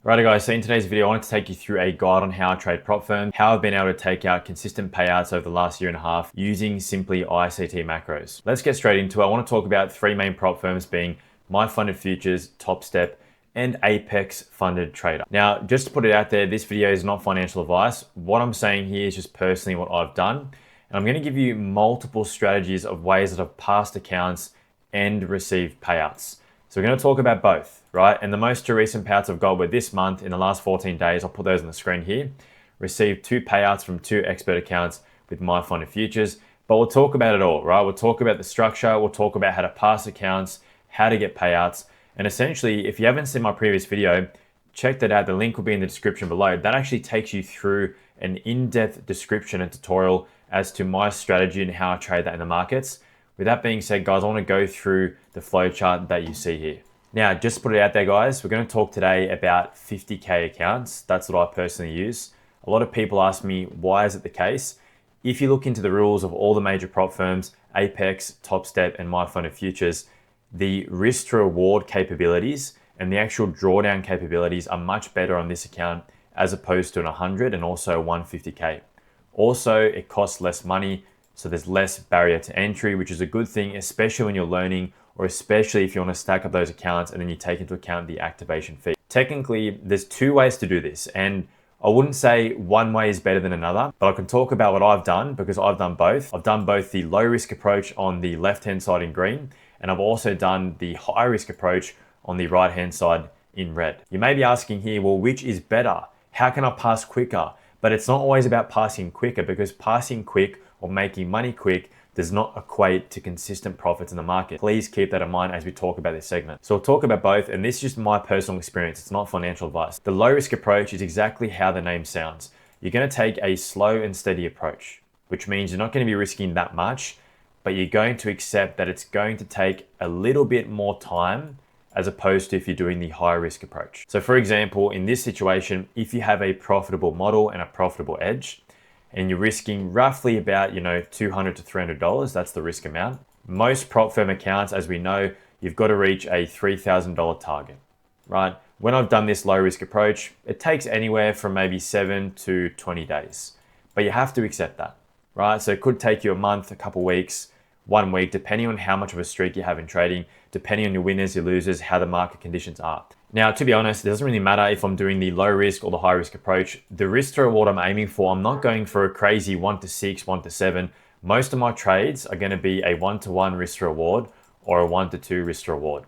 Righto guys, so in today's video, I wanted to take you through a guide on how I trade prop firms, how I've been able to take out consistent payouts over the last year and a half using simply ICT macros. Let's get straight into it. I want to talk about three main prop firms being My Funded Futures, Top Step, and Apex Funded Trader. Now, just to put it out there, this video is not financial advice. What I'm saying here is just personally what I've done. And I'm going to give you multiple strategies of ways that I've passed accounts and received payouts. So we're going to talk about both, right? And the most two recent payouts I've got were this month in the last 14 days. I'll put those on the screen here. Received two payouts from two expert accounts with My Funded Futures. But we'll talk about it all, right? We'll talk about the structure. We'll talk about how to pass accounts, how to get payouts. And essentially, if you haven't seen my previous video, check that out. The link will be in the description below. That actually takes you through an in-depth description and tutorial as to my strategy and how I trade that in the markets. With that being said, guys, I want to go through the flowchart that you see here. Now, just to put it out there, guys, we're going to talk today about 50K accounts. That's what I personally use. A lot of people ask me, why is it the case? If you look into the rules of all the major prop firms, Apex, Top Step, and My Funded Futures, the risk to reward capabilities and the actual drawdown capabilities are much better on this account as opposed to an 100 and also 150K. Also, it costs less money, so there's less barrier to entry, which is a good thing, especially when you're learning, or especially if you want to stack up those accounts and then you take into account the activation fee. Technically, there's two ways to do this, and I wouldn't say one way is better than another, but I can talk about what I've done because I've done both. I've done both the low risk approach on the left-hand side in green, and I've also done the high risk approach on the right-hand side in red. You may be asking here, well, which is better? How can I pass quicker? But it's not always about passing quicker, because passing quick or making money quick does not equate to consistent profits in the market. Please keep that in mind as we talk about this segment. So we'll talk about both, and this is just my personal experience. It's not financial advice. The low risk approach is exactly how the name sounds. You're going to take a slow and steady approach, which means you're not going to be risking that much, but you're going to accept that it's going to take a little bit more time as opposed to if you're doing the high risk approach. So for example, in this situation, if you have a profitable model and a profitable edge, and you're risking roughly about, $200 to $300, that's the risk amount. Most prop firm accounts, as we know, you've got to reach a $3,000 target, right? When I've done this low risk approach, it takes anywhere from maybe 7 to 20 days, but you have to accept that, right? So it could take you a month, a couple weeks, 1 week, depending on how much of a streak you have in trading, depending on your winners, your losers, how the market conditions are. Now, to be honest, it doesn't really matter if I'm doing the low risk or the high risk approach. The risk to reward I'm aiming for, I'm not going for a crazy 1 to 6, 1 to 7. Most of my trades are going to be a 1 to 1 risk to reward or a 1 to 2 risk to reward.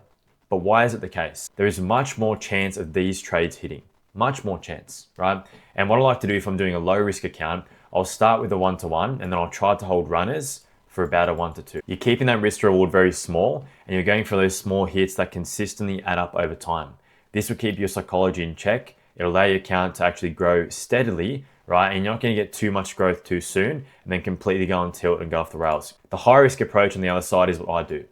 But why is it the case? There is much more chance of these trades hitting, much more chance, right? And what I like to do if I'm doing a low risk account, I'll start with a 1 to 1 and then I'll try to hold runners for about a 1 to 2. You're keeping that risk to reward very small and you're going for those small hits that consistently add up over time. This will keep your psychology in check. It'll allow your account to actually grow steadily, right? And you're not going to get too much growth too soon and then completely go on tilt and go off the rails. The high risk approach on the other side is what I do.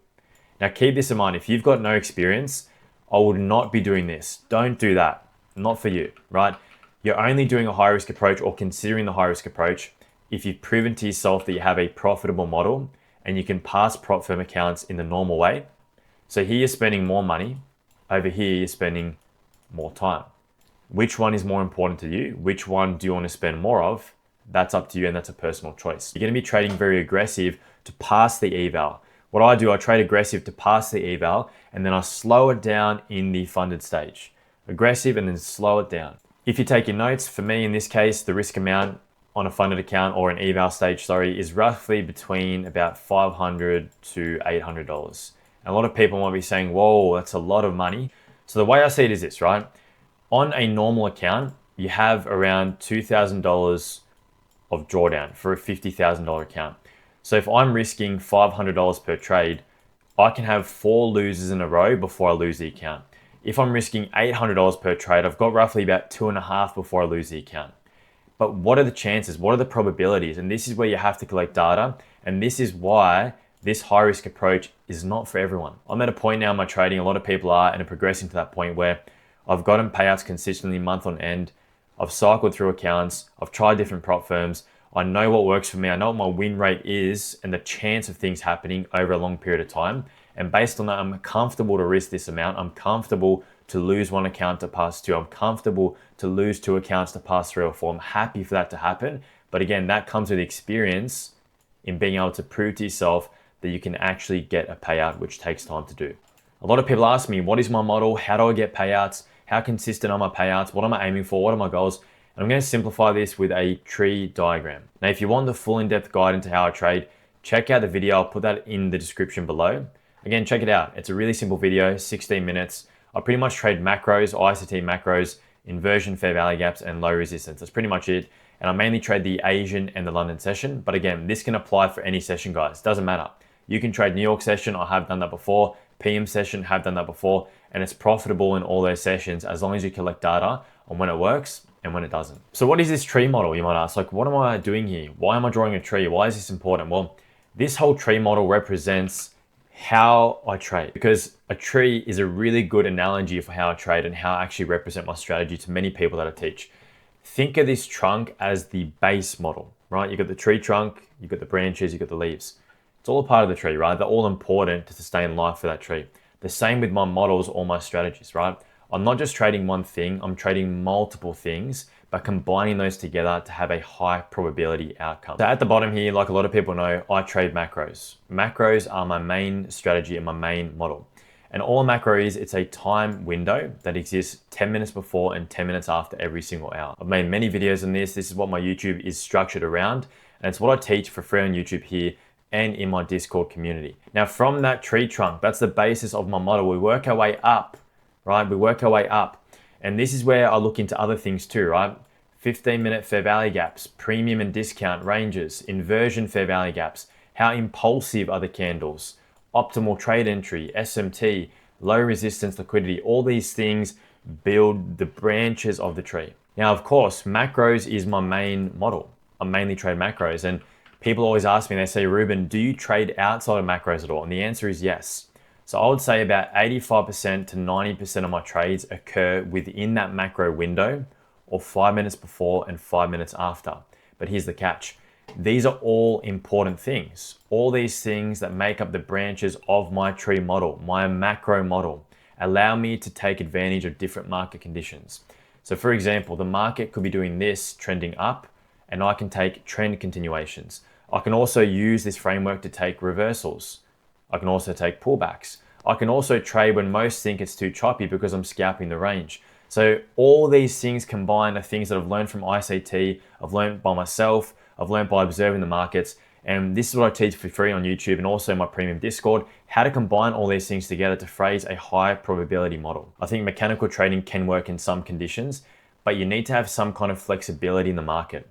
Now keep this in mind. If you've got no experience, I would not be doing this. Don't do that. Not for you, right? You're only doing a high risk approach or considering the high risk approach if you've proven to yourself that you have a profitable model and you can pass prop firm accounts in the normal way. So here you're spending more money. Over here, you're spending more time. Which one is more important to you? Which one do you want to spend more of? That's up to you, and that's a personal choice. You're going to be trading very aggressive to pass the eval. What I do, I trade aggressive to pass the eval, and then I slow it down in the funded stage. Aggressive and then slow it down. If you take your notes, for me in this case, the risk amount on a funded account or an eval stage, is roughly between about $500 to $800. A lot of people might be saying, whoa, that's a lot of money. So the way I see it is this, right? On a normal account, you have around $2,000 of drawdown for a $50,000 account. So if I'm risking $500 per trade, I can have 4 losers in a row before I lose the account. If I'm risking $800 per trade, I've got roughly about 2.5 before I lose the account. But what are the chances? What are the probabilities? And this is where you have to collect data. And this is why this high risk approach is not for everyone. I'm at a point now in my trading, a lot of people are, and are progressing to that point where I've gotten payouts consistently month on end. I've cycled through accounts. I've tried different prop firms. I know what works for me. I know what my win rate is and the chance of things happening over a long period of time. And based on that, I'm comfortable to risk this amount. I'm comfortable to lose one account to pass two. I'm comfortable to lose two accounts to pass three or four. I'm happy for that to happen. But again, that comes with experience in being able to prove to yourself that you can actually get a payout, which takes time to do. A lot of people ask me, what is my model? How do I get payouts? How consistent are my payouts? What am I aiming for? What are my goals? And I'm going to simplify this with a tree diagram. Now, if you want the full in-depth guide into how I trade, check out the video. I'll put that in the description below. Again, check it out. It's a really simple video, 16 minutes. I pretty much trade macros, ICT macros, inversion, fair value gaps, and low resistance. That's pretty much it. And I mainly trade the Asian and the London session. But again, this can apply for any session, guys. Doesn't matter. You can trade New York session. I have done that before. PM session, have done that before. And it's profitable in all those sessions as long as you collect data on when it works and when it doesn't. So what is this tree model, you might ask? Like, what am I doing here? Why am I drawing a tree? Why is this important? Well, this whole tree model represents how I trade, because a tree is a really good analogy for how I trade and how I actually represent my strategy to many people that I teach. Think of this trunk as the base model, right? You've got the tree trunk, you've got the branches, you've got the leaves. It's all a part of the tree, right? They're all important to sustain life for that tree. The same with my models or my strategies, right? I'm not just trading one thing, I'm trading multiple things, but combining those together to have a high probability outcome. So at the bottom here, like a lot of people know, I trade macros. Macros are my main strategy and my main model. And all a macro is, it's a time window that exists 10 minutes before and 10 minutes after every single hour. I've made many videos on this. This is what my YouTube is structured around. And it's what I teach for free on YouTube here and in my Discord community. Now from that tree trunk, that's the basis of my model. We work our way up, right? We work our way up. And this is where I look into other things too, right? 15-minute fair value gaps, premium and discount ranges, inversion fair value gaps, how impulsive are the candles, optimal trade entry, SMT, low resistance liquidity, all these things build the branches of the tree. Now, of course, macros is my main model. I mainly trade macros, and people always ask me, they say, Ruben, do you trade outside of macros at all? And the answer is yes. So I would say about 85% to 90% of my trades occur within that macro window, or 5 minutes before and 5 minutes after. But here's the catch. These are all important things. All these things that make up the branches of my tree model, my macro model, allow me to take advantage of different market conditions. So for example, the market could be doing this, trending up, and I can take trend continuations. I can also use this framework to take reversals. I can also take pullbacks. I can also trade when most think it's too choppy because I'm scalping the range. So all these things combined are things that I've learned from ICT, I've learned by myself, I've learned by observing the markets, and this is what I teach for free on YouTube and also my premium Discord, how to combine all these things together to phrase a high probability model. I think mechanical trading can work in some conditions, but you need to have some kind of flexibility in the market.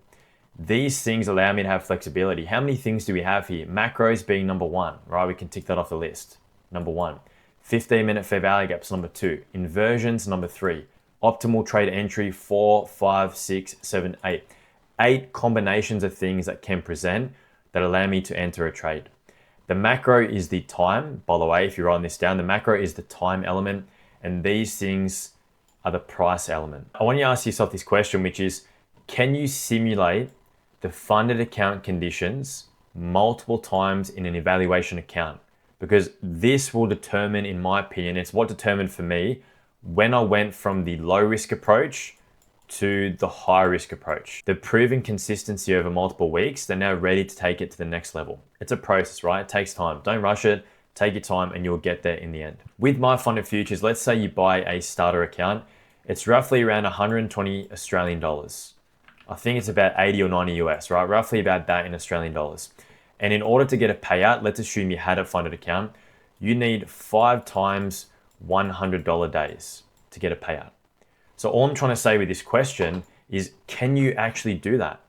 These things allow me to have flexibility. How many things do we have here? Macros being number one, right? We can tick that off the list. Number one. 15-minute fair value gaps, number two. Inversions, number three. Optimal trade entry, 4, 5, 6, 7, 8. 8 combinations of things that can present that allow me to enter a trade. The macro is the time, by the way, if you're writing this down, the macro is the time element, and these things are the price element. I want you to ask yourself this question, which is, can you simulate the funded account conditions multiple times in an evaluation account? Because this will determine, in my opinion, it's what determined for me when I went from the low risk approach to the high risk approach. The proven consistency over multiple weeks, they're now ready to take it to the next level. It's a process, right? It takes time. Don't rush it. Take your time and you'll get there in the end. With my funded futures, let's say you buy a starter account. It's roughly around 120 Australian dollars. I think it's about 80 or 90 US, right? Roughly about that in Australian dollars. And in order to get a payout, let's assume you had a funded account, you need 5 times $100 days to get a payout. So all I'm trying to say with this question is, can you actually do that?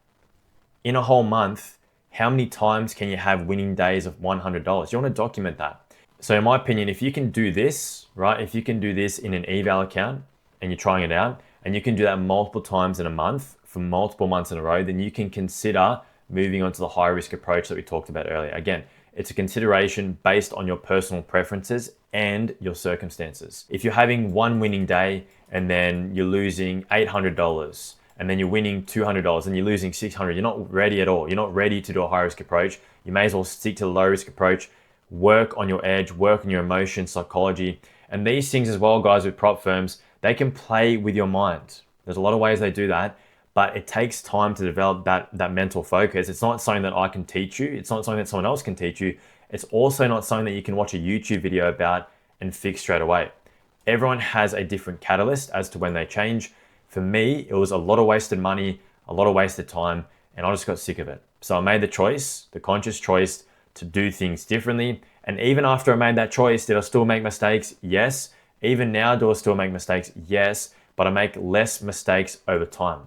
In a whole month, how many times can you have winning days of $100? You want to document that. So in my opinion, if you can do this, right? If you can do this in an eval account and you're trying it out, and you can do that multiple times in a month for multiple months in a row, then you can consider moving on to the high risk approach that we talked about earlier. Again, it's a consideration based on your personal preferences and your circumstances. If you're having one winning day and then you're losing $800 and then you're winning $200 and you're losing $600, you're not ready at all. You're not ready to do a high risk approach. You may as well stick to the low risk approach, work on your edge, work on your emotion, psychology, And these things as well, guys, with prop firms, they can play with your mind. There's a lot of ways they do that, but it takes time to develop that mental focus. It's not something that I can teach you. It's not something that someone else can teach you. It's also not something that you can watch a YouTube video about and fix straight away. Everyone has a different catalyst as to when they change. For me, it was a lot of wasted money, a lot of wasted time, and I just got sick of it. So I made the choice, the conscious choice to do things differently. And even after I made that choice, did I still make mistakes? Yes. Even now, do I still make mistakes? Yes. But I make less mistakes over time.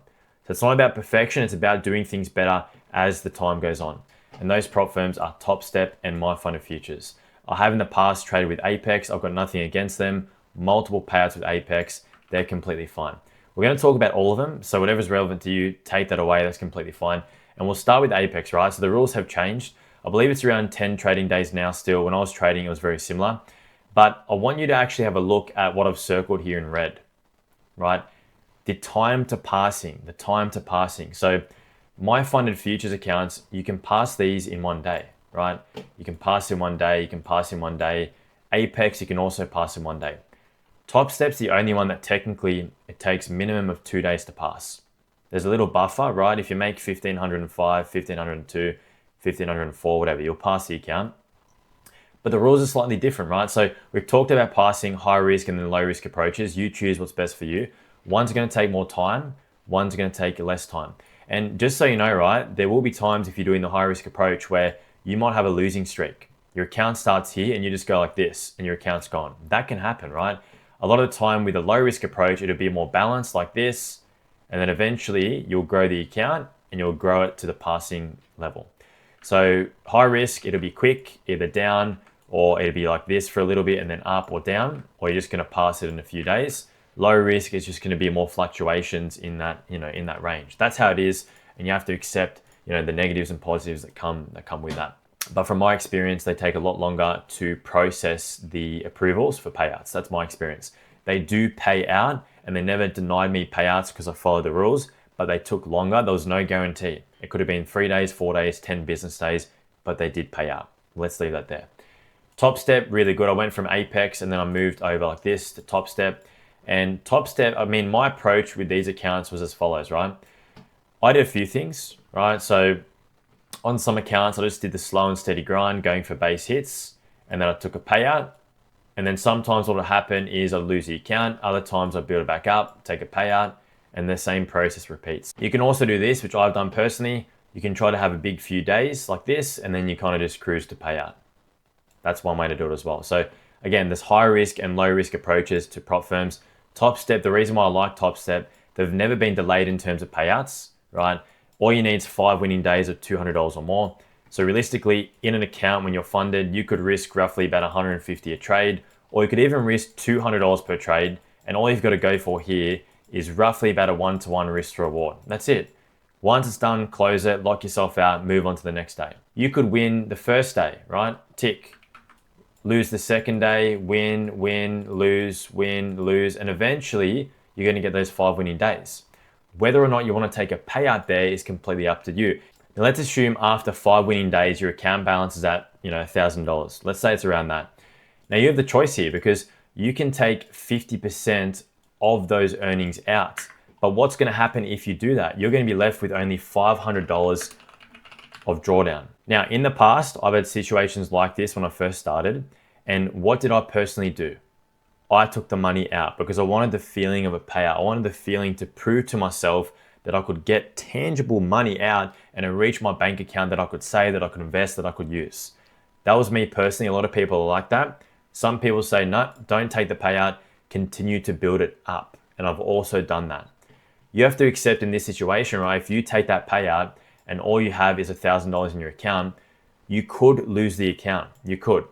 So it's not about perfection, it's about doing things better as the time goes on. And those prop firms are Top Step and My Fund of Futures. I have in the past traded with Apex. I've got nothing against them. Multiple payouts with Apex. They're completely fine. We're going to talk about all of them. So whatever's relevant to you, take that away. That's completely fine. And we'll start with Apex, right? So the rules have changed. I believe it's around 10 trading days now still. When I was trading, it was very similar. But I want you to actually have a look at what I've circled here in red, right? The time to passing. So my funded futures accounts, you can pass these in one day, right? You can pass in one day, you can pass in one day. Apex, you can also pass in one day. Top Step's the only one that technically it takes minimum of 2 days to pass. There's a little buffer, right? If you make 1,505, 1,502, 1,504, whatever, you'll pass the account. But the rules are slightly different, right? So we've talked about passing high risk and then low risk approaches. You choose what's best for you. One's going to take more time, one's going to take less time. And just so you know, right, there will be times if you're doing the high risk approach where you might have a losing streak. Your account starts here and you just go like this and your account's gone. That can happen, right? A lot of the time with a low risk approach, it'll be more balanced like this. And then eventually you'll grow the account and you'll grow it to the passing level. So high risk, it'll be quick, either down or it'll be like this for a little bit and then up or down, or you're just going to pass it in a few days. Low risk is just going to be more fluctuations in that, in that range. That's how it is, and you have to accept, the negatives and positives that come with that. But from my experience, they take a lot longer to process the approvals for payouts. That's my experience. They do pay out, and they never denied me payouts because I followed the rules, but they took longer. There was no guarantee. It could have been 3 days, 4 days, 10 business days, but they did pay out. Let's leave that there. Top Step, really good. I went from Apex and then I moved over like this to Top Step. And Top Step, my approach with these accounts was as follows, right? I did a few things, right? So on some accounts, I just did the slow and steady grind, going for base hits, and then I took a payout. And then sometimes what will happen is I lose the account. Other times I build it back up, take a payout, and the same process repeats. You can also do this, which I've done personally. You can try to have a big few days like this, and then you kind of just cruise to payout. That's one way to do it as well. So again, there's high risk and low risk approaches to prop firms. Top Step, the reason why I like Top Step, they've never been delayed in terms of payouts, right? All you need is 5 winning days of $200 or more. So realistically, in an account when you're funded, you could risk roughly about $150 a trade, or you could even risk $200 per trade. And all you've got to go for here is roughly about a 1-to-1 risk to reward. That's it. Once it's done, close it, lock yourself out, move on to the next day. You could win the first day, right? Tick. Lose the second day, win, lose, and eventually you're going to get those 5 winning days. Whether or not you want to take a payout there is completely up to you. Now let's assume after 5 winning days, your account balance is at, $1,000. Let's say it's around that. Now you have the choice here because you can take 50% of those earnings out. But what's going to happen if you do that? You're going to be left with only $500 of drawdown. Now, in the past, I've had situations like this when I first started. And what did I personally do? I took the money out because I wanted the feeling of a payout. I wanted the feeling to prove to myself that I could get tangible money out and it reached my bank account that I could save, that I could invest, that I could use. That was me personally. A lot of people are like that. Some people say, no, don't take the payout, continue to build it up. And I've also done that. You have to accept in this situation, right? If you take that payout and all you have is $1,000 in your account, you could lose the account. You could.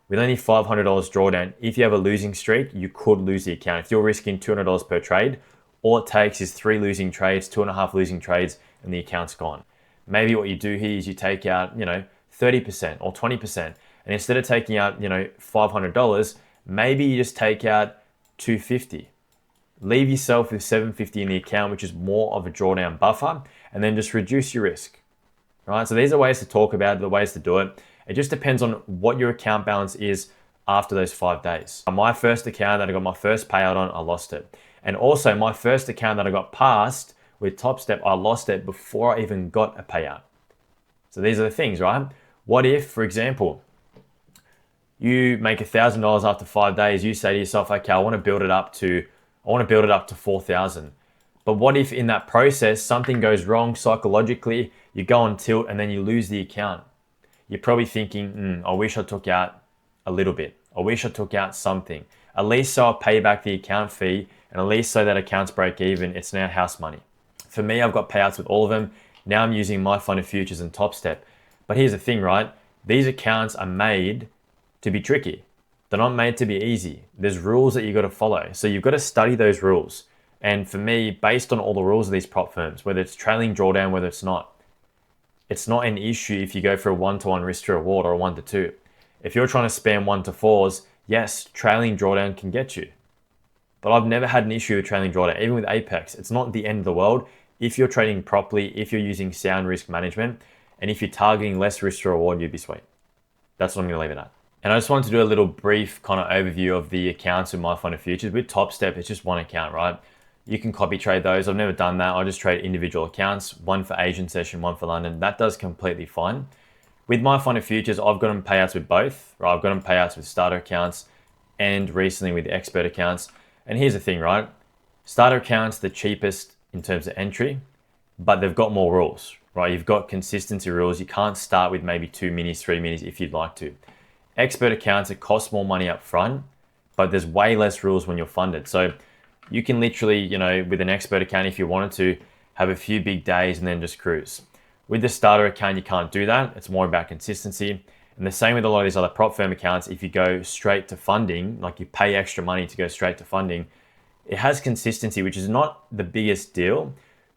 With only $500 drawdown, if you have a losing streak, you could lose the account. If you're risking $200 per trade, all it takes is 3 losing trades, 2.5 losing trades, and the account's gone. Maybe what you do here is you take out, 30% or 20%. And instead of taking out, $500, maybe you just take out $250. Leave yourself with $750 in the account, which is more of a drawdown buffer, and then just reduce your risk. Right? So these are ways to talk about it, the ways to do it. It just depends on what your account balance is after those 5 days. My first account that I got my first payout on, I lost it. And also my first account that I got passed with TopStep, I lost it before I even got a payout. So these are the things, right? What if, for example, you make $1,000 after 5 days, you say to yourself, okay, I want to build it up to 4,000. But what if in that process, something goes wrong psychologically, you go on tilt and then you lose the account? You're probably thinking, I wish I took out a little bit. I wish I took out something. At least so I'll pay back the account fee, and at least so that accounts break even, it's now house money. For me, I've got payouts with all of them. Now I'm using my fund of futures and TopStep. But here's the thing, right? These accounts are made to be tricky. They're not made to be easy. There's rules that you got to follow. So you've got to study those rules. And for me, based on all the rules of these prop firms, whether it's trailing drawdown, whether it's not an issue if you go for a 1-to-1 risk to reward or a 1-to-2. If you're trying to spam 1-to-4s, yes, trailing drawdown can get you. But I've never had an issue with trailing drawdown, even with Apex. It's not the end of the world if you're trading properly, if you're using sound risk management, and if you're targeting less risk to reward, you'd be sweet. That's what I'm going to leave it at. And I just wanted to do a little brief kind of overview of the accounts in my fund of futures. With TopStep, it's just one account, right? You can copy trade those. I've never done that. I just trade individual accounts, one for Asian session, one for London. That does completely fine. With my fund of futures, I've gotten payouts with both, right? I've gotten payouts with starter accounts and recently with expert accounts. And here's the thing, right? Starter accounts, the cheapest in terms of entry, but they've got more rules, right? You've got consistency rules. You can't start with maybe 2 minis, 3 minis if you'd like to. Expert accounts, it costs more money up front, but there's way less rules when you're funded. So you can literally, with an expert account, if you wanted to, have a few big days and then just cruise. With the starter account, you can't do that. It's more about consistency. And the same with a lot of these other prop firm accounts. If you go straight to funding, like you pay extra money to go straight to funding, it has consistency, which is not the biggest deal.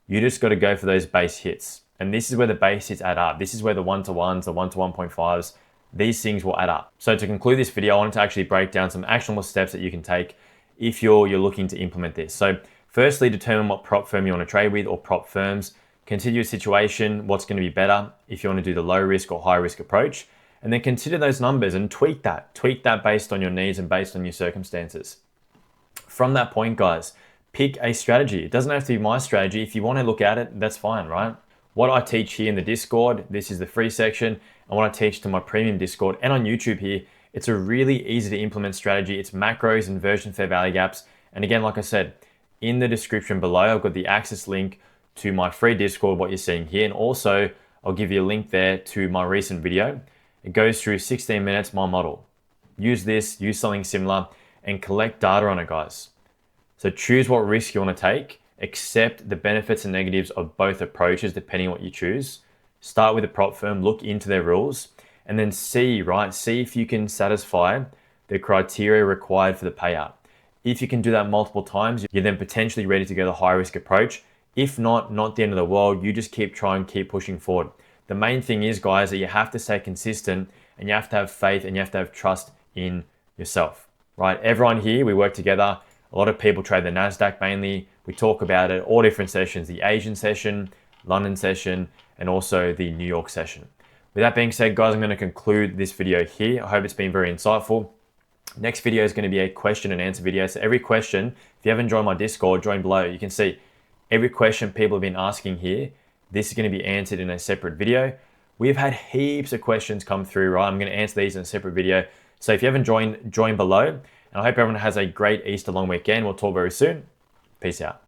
You just got to go for those base hits. And this is where the base hits add up. This is where the 1-to-1s, the 1-to-1.5s, these things will add up. So to conclude this video, I wanted to actually break down some actionable steps that you can take if you're looking to implement this. So firstly, determine what prop firm you want to trade with or prop firms. Consider your situation, what's going to be better if you want to do the low risk or high risk approach. And then consider those numbers and tweak that. Tweak that based on your needs and based on your circumstances. From that point, guys, pick a strategy. It doesn't have to be my strategy. If you want to look at it, that's fine, right? What I teach here in the Discord, this is the free section, and what I teach to my premium Discord and on YouTube here, it's a really easy to implement strategy. It's macros, inversion, fair value gaps. And again, like I said, in the description below, I've got the access link to my free Discord, what you're seeing here. And also I'll give you a link there to my recent video. It goes through 16 minutes, my model. Use this, use something similar and collect data on it, guys. So choose what risk you want to take, accept the benefits and negatives of both approaches, depending on what you choose. Start with a prop firm, look into their rules, and then see if you can satisfy the criteria required for the payout. If you can do that multiple times, you're then potentially ready to go the high risk approach. If not the end of the world. You just keep trying, keep pushing forward. The main thing is, guys, that you have to stay consistent and you have to have faith and you have to have trust in yourself, right? Everyone here, we work together. A lot of people trade the NASDAQ mainly. We talk about it, all different sessions, the Asian session, London session, and also the New York session. With that being said, guys, I'm going to conclude this video here. I hope it's been very insightful. Next video is going to be a question and answer video. So every question, if you haven't joined my Discord, join below. You can see every question people have been asking here. This is going to be answered in a separate video. We've had heaps of questions come through, right? I'm going to answer these in a separate video. So if you haven't joined, join below. And I hope everyone has a great Easter long weekend. We'll talk very soon. Peace out.